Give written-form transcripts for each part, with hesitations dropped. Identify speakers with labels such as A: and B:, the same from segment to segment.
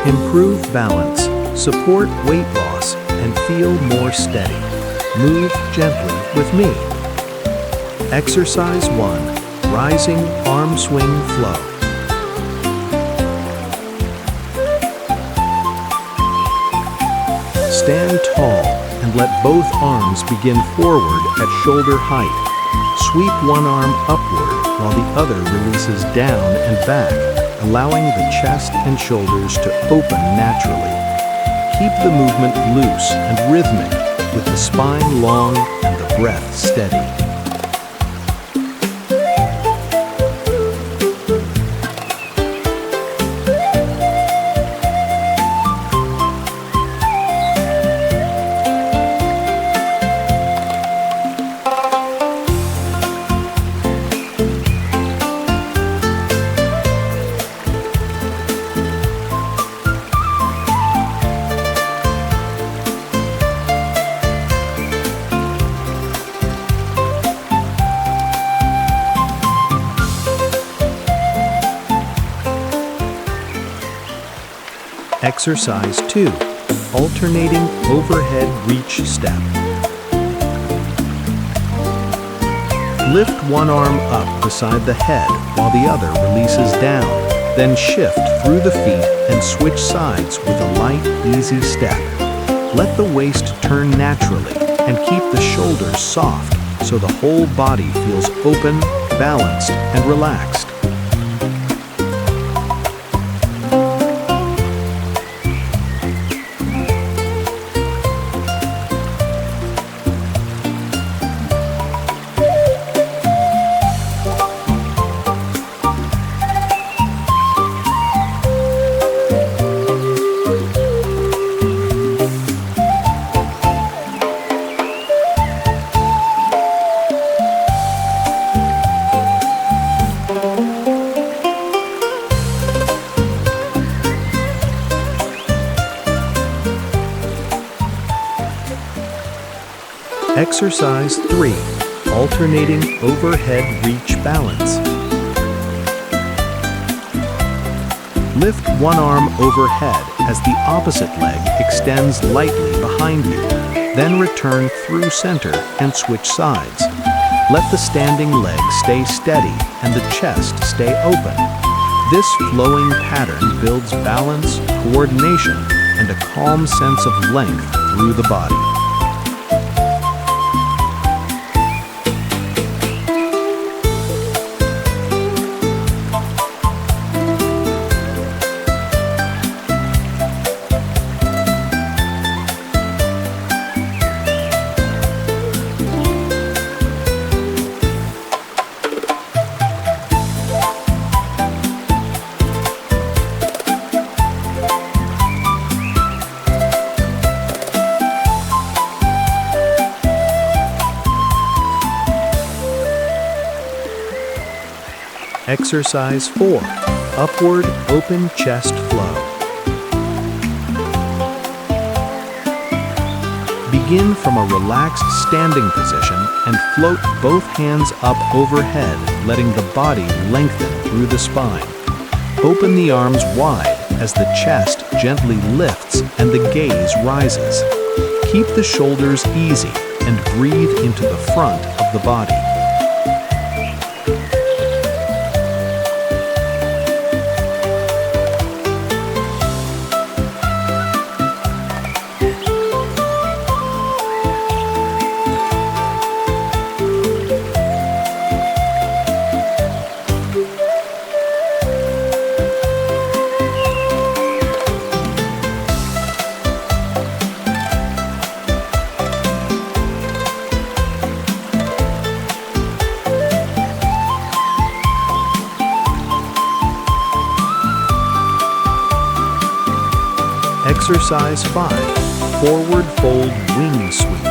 A: Improve balance, support weight loss, and feel more steady. Move gently with me. Exercise 1. Rising arm swing flow. Stand tall and let both arms begin forward at shoulder height. Sweep one arm upward while the other releases down and back, allowing the chest and shoulders to open naturally. Keep the movement loose and rhythmic, with the spine long and the breath steady. Exercise 2. Alternating overhead reach step. Lift one arm up beside the head while the other releases down. Then shift through the feet and switch sides with a light, easy step. Let the waist turn naturally and keep the shoulders soft so the whole body feels open, balanced, and relaxed. Exercise 3. Alternating overhead reach balance. Lift one arm overhead as the opposite leg extends lightly behind you. Then return through center and switch sides. Let the standing leg stay steady and the chest stay open. This flowing pattern builds balance, coordination, and a calm sense of length through the body. Exercise 4. Upward open chest flow. Begin from a relaxed standing position and float both hands up overhead, letting the body lengthen through the spine. Open the arms wide as the chest gently lifts and the gaze rises. Keep the shoulders easy and breathe into the front of the body. Exercise 5. Forward fold wing sweep.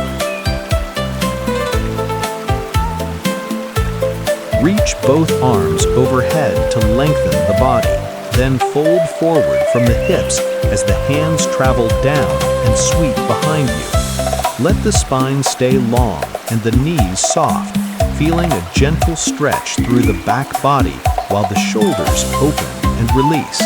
A: Reach both arms overhead to lengthen the body. Then fold forward from the hips as the hands travel down and sweep behind you. Let the spine stay long and the knees soft, feeling a gentle stretch through the back body while the shoulders open and release.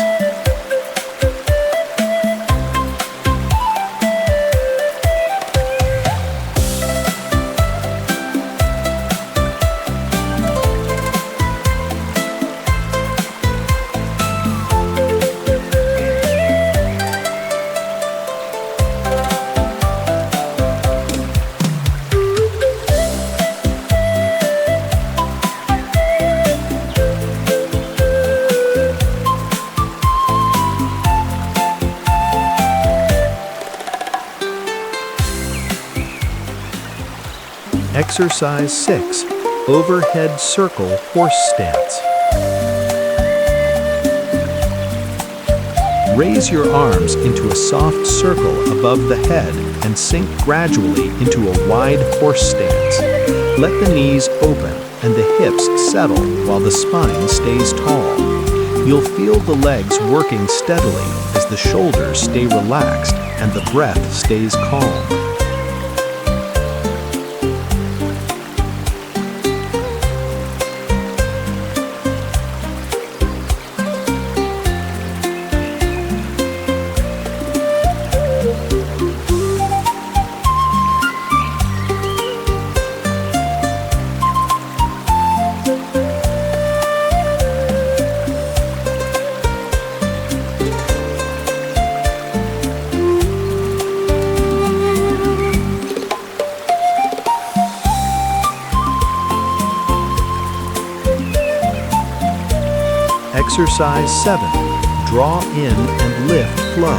A: Exercise 6. Overhead circle horse stance. Raise your arms into a soft circle above the head and sink gradually into a wide horse stance. Let the knees open and the hips settle while the spine stays tall. You'll feel the legs working steadily as the shoulders stay relaxed and the breath stays calm. Exercise 7. Draw in and lift flow.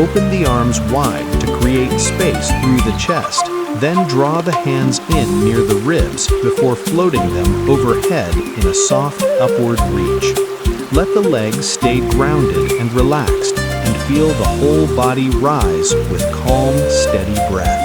A: Open the arms wide to create space through the chest. Then draw the hands in near the ribs before floating them overhead in a soft upward reach. Let the legs stay grounded and relaxed and feel the whole body rise with calm, steady breath.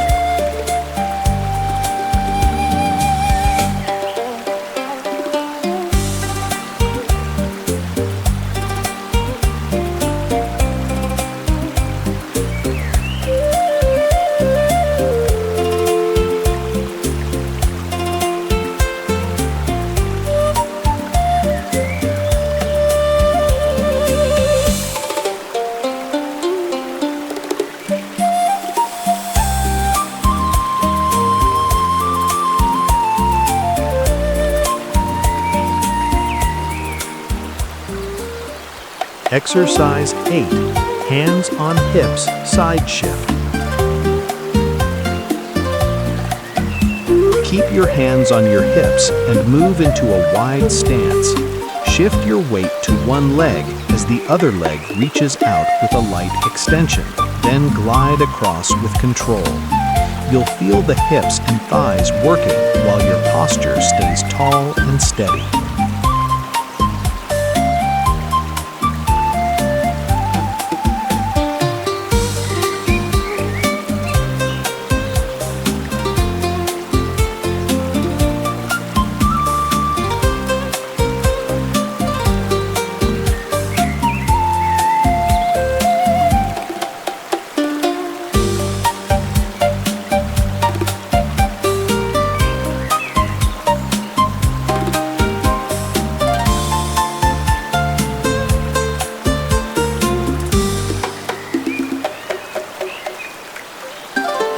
A: Exercise 8. Hands on hips, side shift. Keep your hands on your hips and move into a wide stance. Shift your weight to one leg as the other leg reaches out with a light extension. Then glide across with control. You'll feel the hips and thighs working while your posture stays tall and steady.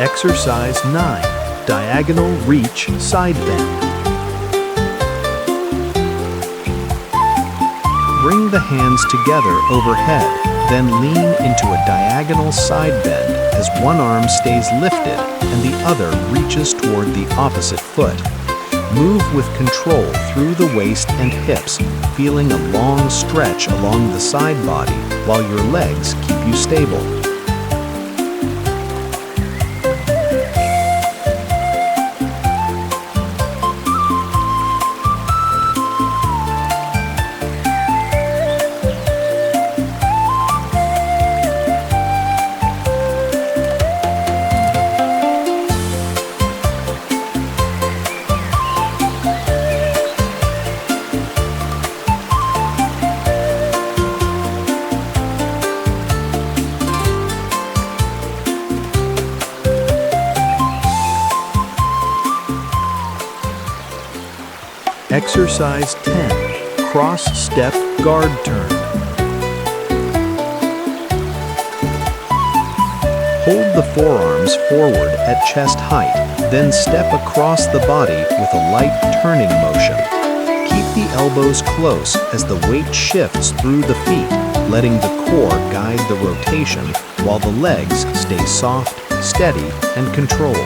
A: Exercise 9. Diagonal reach side bend. Bring the hands together overhead, then lean into a diagonal side bend as one arm stays lifted and the other reaches toward the opposite foot. Move with control through the waist and hips, feeling a long stretch along the side body while your legs keep you stable. Exercise 10. Cross-step guard turn. Hold the forearms forward at chest height, then step across the body with a light turning motion. Keep the elbows close as the weight shifts through the feet, letting the core guide the rotation while the legs stay soft, steady, and controlled.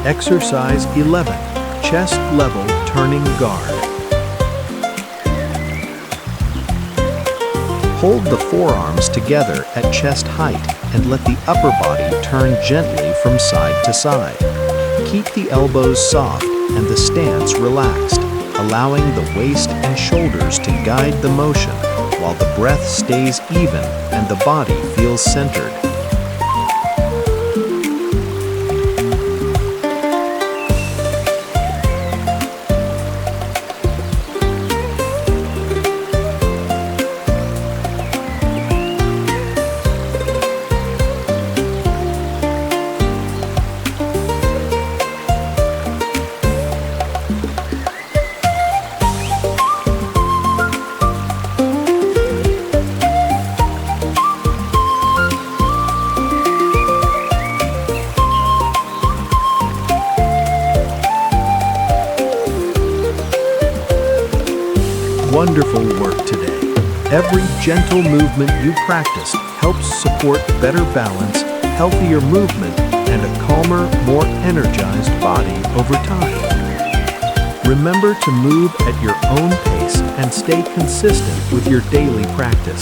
A: Exercise 11. Chest level turning guard. Hold the forearms together at chest height and let the upper body turn gently from side to side. Keep the elbows soft and the stance relaxed, allowing the waist and shoulders to guide the motion while the breath stays even and the body feels centered. Wonderful work today. Every gentle movement you practiced helps support better balance, healthier movement, and a calmer, more energized body over time. Remember to move at your own pace and stay consistent with your daily practice.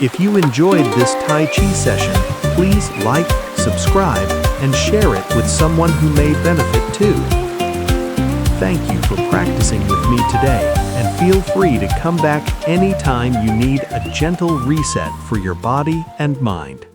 A: If you enjoyed this Tai Chi session, please like, subscribe, and share it with someone who may benefit too. Thank you for practicing with me today, and feel free to come back anytime you need a gentle reset for your body and mind.